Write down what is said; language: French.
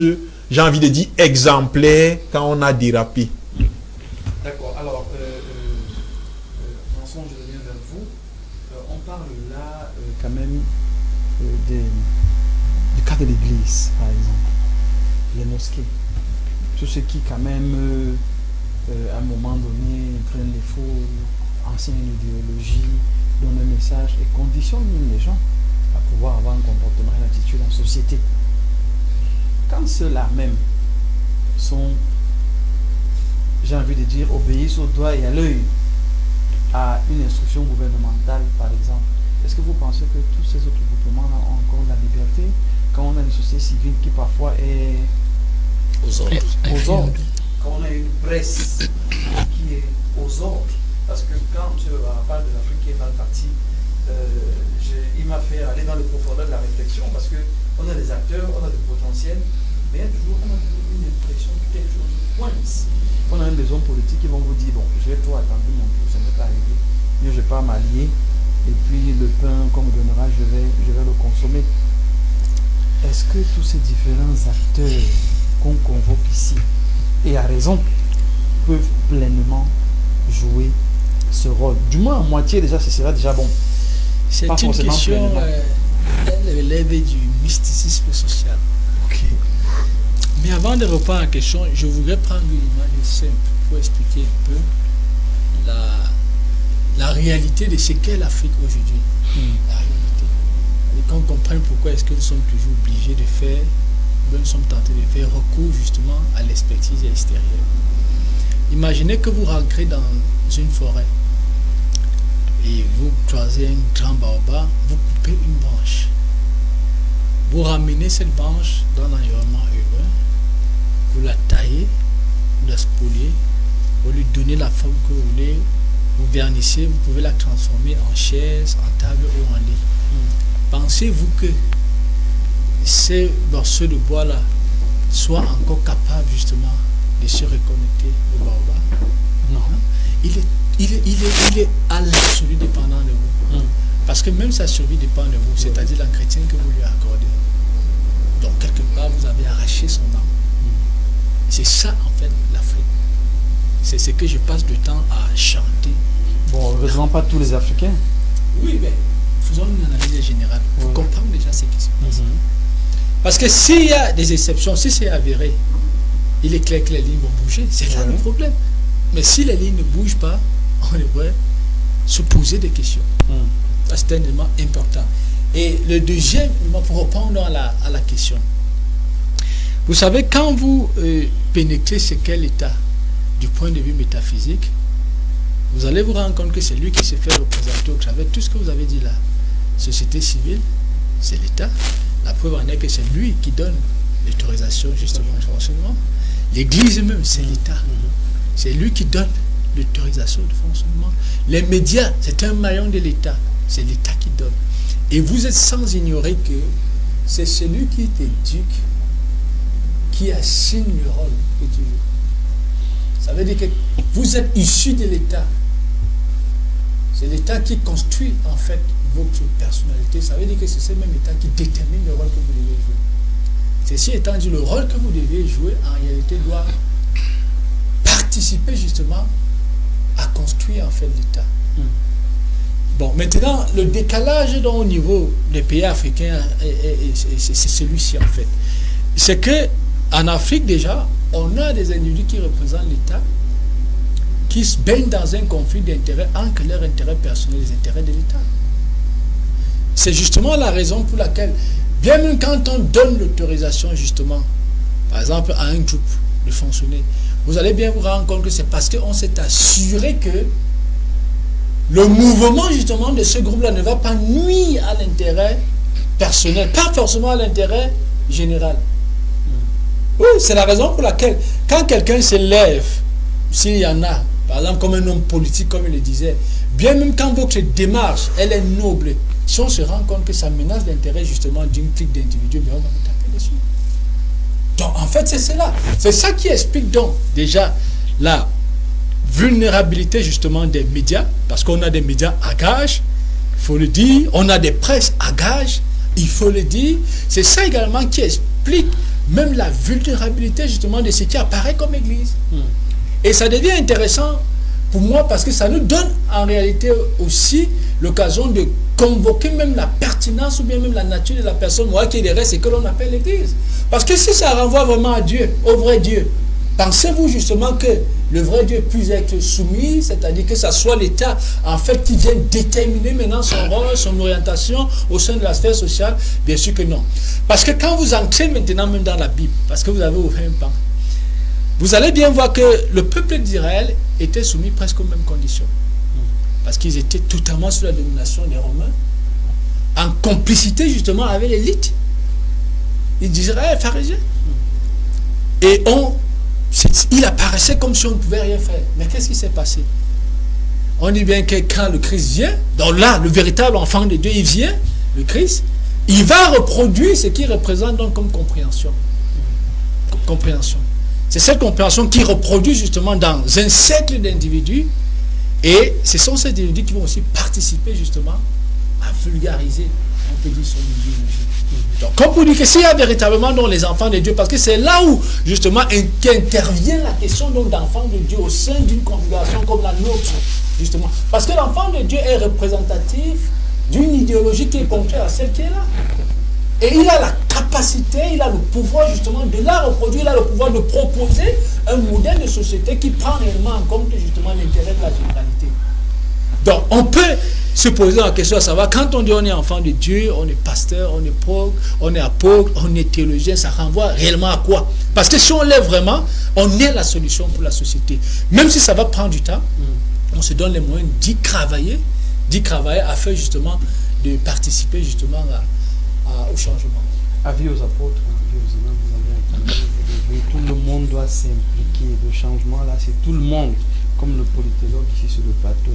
j'ai envie de dire, exemplaire quand on a dérapé. D'accord. Alors, Vincent, je reviens vers vous. On parle là quand même du cas de l'Église, par exemple, les mosquées. Tout ce qui, quand même, à un moment donné, prennent les faux, enseignent une idéologie, donnent un message et conditionnent les gens à pouvoir avoir un comportement, une attitude en société. Quand ceux-là même sont, j'ai envie de dire, obéissent au doigt et à l'œil à une instruction gouvernementale, par exemple, est-ce que vous pensez que tous ces autres groupements ont encore la liberté quand on a une société civile qui parfois est aux ordres, quand on a une presse qui est aux ordres? Parce que quand on parle de l'Afrique qui est mal partie, il m'a fait aller dans le profondeur de la réflexion parce qu'on a des acteurs, on a des potentiels, mais on a toujours une impression que quelque chose coince. On a même des hommes politiques qui vont vous dire, bon, j'ai trop attendu mon tour, ça n'est pas arrivé, mieux je pars m'allier, et puis le pain qu'on me donnera, je vais le consommer. Est-ce que tous ces différents acteurs qu'on convoque ici, et à raison, peuvent pleinement jouer ce rôle? Du moins à moitié déjà, ce sera déjà bon. C'est une question, elle relève du mysticisme social. Okay. Mais avant de répondre à la question, je voudrais prendre une image simple pour expliquer un peu la réalité de ce qu'est l'Afrique aujourd'hui. La réalité. Et qu'on comprenne pourquoi est-ce que nous sommes toujours obligés de faire, nous sommes tentés de faire recours justement à l'expertise extérieure. Imaginez que vous rentrez dans une forêt et vous croisez un grand baobab, vous coupez une branche. Vous ramenez cette branche dans l'environnement urbain, vous la taillez, vous la spoliez, vous lui donnez la forme que vous voulez, vous vernissez, vous pouvez la transformer en chaise, en table ou en lit. Pensez-vous que ces morceaux de bois-là soient encore capables justement de se reconnecter au baobab? Non. Il est à l'absolu dépendant de vous. Parce que même sa survie dépend de vous, c'est-à-dire l'entretien que vous lui accordez. Donc, quelque part, vous avez arraché son âme. C'est ça, en fait, l'Afrique. C'est ce que je passe du temps à chanter. Bon, heureusement, pas tous les Africains. Oui, mais faisons une analyse générale pour comprendre déjà ce qui se passe. Parce que s'il y a des exceptions, si c'est avéré, il est clair que les lignes vont bouger. C'est là le problème. Mais si les lignes ne bougent pas, on devrait se poser des questions. C'est un élément important. Et le deuxième élément, pour répondre à la question, vous savez, quand vous pénétrez ce qu'est l'État du point de vue métaphysique, vous allez vous rendre compte que c'est lui qui se fait représenter au travers de tout ce que vous avez dit là. Société civile, c'est l'État. La preuve en est que c'est lui qui donne l'autorisation justement au fonctionnement. L'Église même, c'est l'État. C'est lui qui donne l'autorisation de fonctionnement. Les médias, c'est un maillon de l'État. C'est l'État qui donne. Et vous êtes sans ignorer que c'est celui qui t'éduque qui assigne le rôle que tu veux. Ça veut dire que vous êtes issu de l'État. C'est l'État qui construit en fait votre personnalité. Ça veut dire que c'est ce même État qui détermine le rôle que vous devez jouer. Ceci étant dit, le rôle que vous devez jouer en réalité doit participer justement à construire en fait l'État. Bon, maintenant, le décalage au niveau des pays africains, c'est celui-ci en fait. C'est que en Afrique déjà, on a des individus qui représentent l'État, qui se baignent dans un conflit d'intérêts entre leurs intérêts personnels et les intérêts de l'État. C'est justement la raison pour laquelle, bien même quand on donne l'autorisation justement, par exemple à un groupe de fonctionner, vous allez bien vous rendre compte que c'est parce qu'on s'est assuré que le mouvement justement de ce groupe-là ne va pas nuire à l'intérêt personnel, pas forcément à l'intérêt général. Oui, c'est la raison pour laquelle, quand quelqu'un se lève, s'il y en a, par exemple comme un homme politique, comme il le disait, bien même quand votre démarche, elle est noble, si on se rend compte que ça menace l'intérêt justement d'une clique d'individus, on va vous taper dessus. Donc en fait, c'est cela. C'est ça qui explique donc déjà la vulnérabilité justement des médias, parce qu'on a des médias à gage, il faut le dire, on a des presses à gage, il faut le dire. C'est ça également qui explique même la vulnérabilité justement de ce qui apparaît comme Église. Et ça devient intéressant pour moi parce que ça nous donne en réalité aussi l'occasion de convoquer même la pertinence ou bien même la nature de la personne qui est derrière ce que l'on appelle l'Église. Parce que si ça renvoie vraiment à Dieu, au vrai Dieu, pensez-vous justement que le vrai Dieu puisse être soumis, c'est-à-dire que ça soit l'État en fait qui vienne déterminer maintenant son rôle, son orientation au sein de la sphère sociale? Bien sûr que non. Parce que quand vous entrez maintenant même dans la Bible, parce que vous avez ouvert un pan, vous allez bien voir que le peuple d'Israël était soumis presque aux mêmes conditions. Parce qu'ils étaient totalement sous la domination des Romains, en complicité justement avec l'élite d'Israël, pharisiens. Et il apparaissait comme si on ne pouvait rien faire. Mais qu'est-ce qui s'est passé? On dit bien que quand le Christ vient, donc là, le véritable enfant de Dieu, il vient, le Christ, il va reproduire ce qu'il représente donc comme compréhension. Compréhension. C'est cette compréhension qui reproduit justement dans un cercle d'individus, et ce sont ces individus qui vont aussi participer justement à vulgariser, on peut dire, son idéologie. Donc, comme vous dites que s'il y a véritablement donc, les enfants de Dieu, parce que c'est là où justement intervient la question d'enfants de Dieu au sein d'une configuration comme la nôtre, justement. Parce que l'enfant de Dieu est représentatif d'une idéologie qui est contraire à celle qui est là. Et il a la capacité, il a le pouvoir justement de la reproduire, il a le pouvoir de proposer un modèle de société qui prend réellement en compte justement l'intérêt de la généralité. Donc on peut se poser la question à savoir, quand on dit on est enfant de Dieu, on est pasteur, on est prêtre, on est apôtre, on est théologien, ça renvoie réellement à quoi? Parce que si on l'est vraiment, on est la solution pour la société. Même si ça va prendre du temps, on se donne les moyens d'y travailler afin justement de participer justement au changement. Avis aux apôtres, avis aux imams, vous avez entendu, tout le monde doit s'impliquer. Le changement là, c'est tout le monde. Comme le politologue ici sur le plateau.